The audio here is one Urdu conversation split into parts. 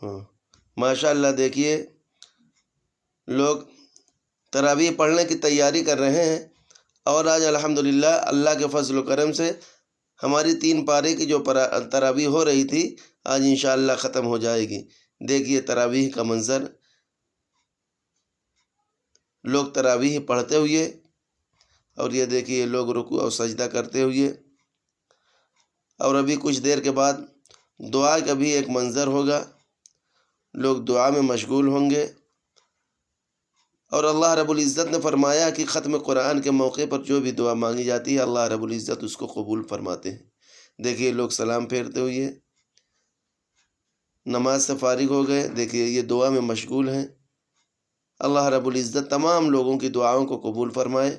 ہاں ماشاء اللہ، دیکھیے لوگ تراویح پڑھنے کی تیاری کر رہے ہیں، اور آج الحمدللہ اللہ کے فضل و کرم سے ہماری 3 پارے کی جو تراویح ہو رہی تھی آج انشاءاللہ ختم ہو جائے گی۔ دیکھیے تراویح کا منظر، لوگ تراویح پڑھتے ہوئے، اور یہ دیکھیے لوگ رکوع اور سجدہ کرتے ہوئے، اور ابھی کچھ دیر کے بعد دعا کا بھی ایک منظر ہوگا، لوگ دعا میں مشغول ہوں گے۔ اور اللہ رب العزت نے فرمایا کہ ختم قرآن کے موقع پر جو بھی دعا مانگی جاتی ہے اللہ رب العزت اس کو قبول فرماتے ہیں۔ دیکھیے لوگ سلام پھیرتے ہوئے نماز سے فارغ ہو گئے، دیکھیے یہ دعا میں مشغول ہیں۔ اللہ رب العزت تمام لوگوں کی دعاؤں کو قبول فرمائے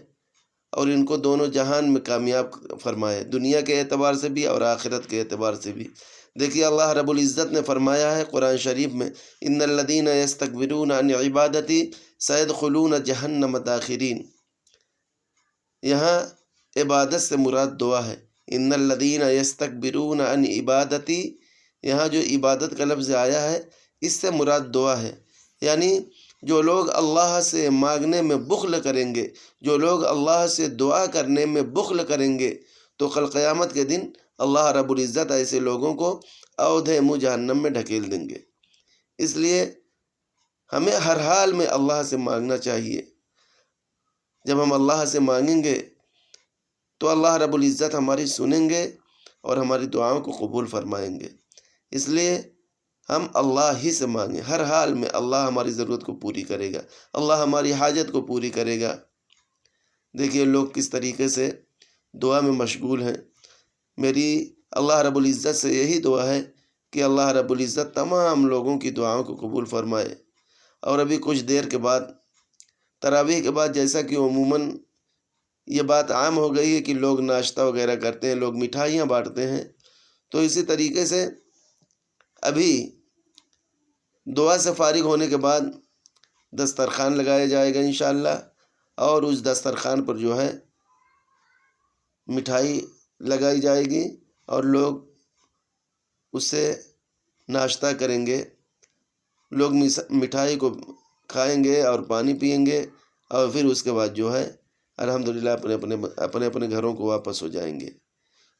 اور ان کو دونوں جہان میں کامیاب فرمائے، دنیا کے اعتبار سے بھی اور آخرت کے اعتبار سے بھی۔ دیکھیے اللہ رب العزت نے فرمایا ہے قرآن شریف میں، ان الذین یستکبرون عن عبادتی سیدخلون جہنم داخرین۔ یہاں عبادت سے مراد دعا ہے۔ ان الذین یستکبرون عن عبادتی، یہاں جو عبادت کا لفظ آیا ہے اس سے مراد دعا ہے، یعنی جو لوگ اللہ سے مانگنے میں بخل کریں گے، جو لوگ اللہ سے دعا کرنے میں بخل کریں گے، تو کل قیامت کے دن اللہ رب العزت ایسے لوگوں کو اودھے منہ جہنم میں ڈھکیل دیں گے۔ اس لیے ہمیں ہر حال میں اللہ سے مانگنا چاہیے۔ جب ہم اللہ سے مانگیں گے تو اللہ رب العزت ہماری سنیں گے اور ہماری دعاؤں کو قبول فرمائیں گے۔ اس لیے ہم اللہ ہی سے مانگیں، ہر حال میں اللہ ہماری ضرورت کو پوری کرے گا، اللہ ہماری حاجت کو پوری کرے گا۔ دیکھیے لوگ کس طریقے سے دعا میں مشغول ہیں۔ میری اللہ رب العزت سے یہی دعا ہے کہ اللہ رب العزت تمام لوگوں کی دعاؤں کو قبول فرمائے۔ اور ابھی کچھ دیر کے بعد تراویح کے بعد، جیسا کہ عموماً یہ بات عام ہو گئی ہے کہ لوگ ناشتہ وغیرہ کرتے ہیں، لوگ مٹھائیاں بانٹتے ہیں، تو اسی طریقے سے ابھی دعا سے فارغ ہونے کے بعد دسترخوان لگایا جائے گا انشاءاللہ، اور اس دسترخوان پر جو ہے مٹھائی لگائی جائے گی اور لوگ اس سے ناشتہ کریں گے، لوگ مٹھائی کو کھائیں گے اور پانی پئیں گے، اور پھر اس کے بعد جو ہے الحمدللہ اپنے اپنے گھروں کو واپس ہو جائیں گے۔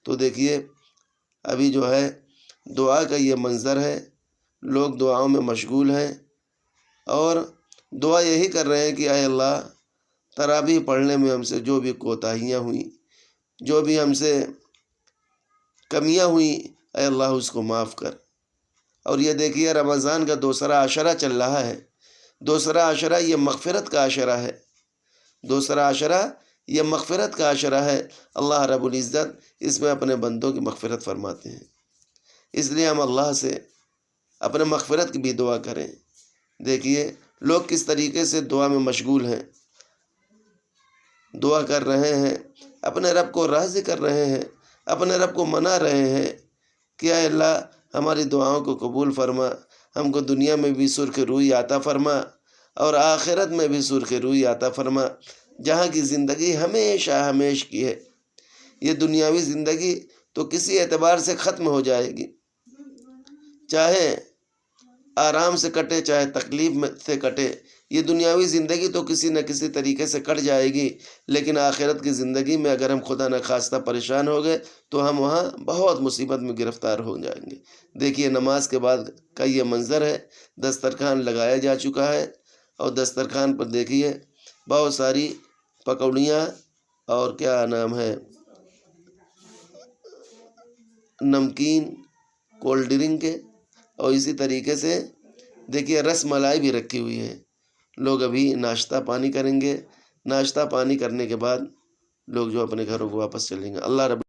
تو دیکھیے ابھی جو ہے دعا کا یہ منظر ہے، لوگ دعاؤں میں مشغول ہیں اور دعا یہی کر رہے ہیں کہ اے اللہ تراویح پڑھنے میں ہم سے جو بھی کوتاہیاں ہوئیں، جو بھی ہم سے کمیاں ہوئیں، اے اللہ اس کو معاف کر۔ اور یہ دیکھیے رمضان کا دوسرا عشرہ چل رہا ہے، دوسرا عشرہ یہ مغفرت کا عشرہ ہے، دوسرا عشرہ یہ مغفرت کا عشرہ ہے۔ اللہ رب العزت اس میں اپنے بندوں کی مغفرت فرماتے ہیں، اس لیے ہم اللہ سے اپنے مغفرت کی بھی دعا کریں۔ دیکھیے لوگ کس طریقے سے دعا میں مشغول ہیں، دعا کر رہے ہیں، اپنے رب کو راضی کر رہے ہیں، اپنے رب کو منا رہے ہیں کہ اے اللہ ہماری دعاؤں کو قبول فرما، ہم کو دنیا میں بھی سرخ روئی عطا فرما اور آخرت میں بھی سرخ روئی عطا فرما، جہاں کی زندگی ہمیشہ ہمیش کی ہے۔ یہ دنیاوی زندگی تو کسی اعتبار سے ختم ہو جائے گی، چاہے آرام سے کٹے چاہے تکلیف سے کٹے، یہ دنیاوی زندگی تو کسی نہ کسی طریقے سے کٹ جائے گی، لیکن آخرت کی زندگی میں اگر ہم خدا نخواستہ پریشان ہو گئے تو ہم وہاں بہت مصیبت میں گرفتار ہو جائیں گے۔ دیکھیے نماز کے بعد کا یہ منظر ہے، دسترخوان لگایا جا چکا ہے اور دسترخوان پر دیکھیے بہت ساری پکوڑیاں اور کیا نام ہے نمکین، کولڈ ڈرنک کے، اور اسی طریقے سے دیکھیے رس ملائی بھی رکھی ہوئی ہے۔ لوگ ابھی ناشتہ پانی کریں گے، ناشتہ پانی کرنے کے بعد لوگ جو اپنے گھروں کو واپس چلیں گے۔ اللہ رب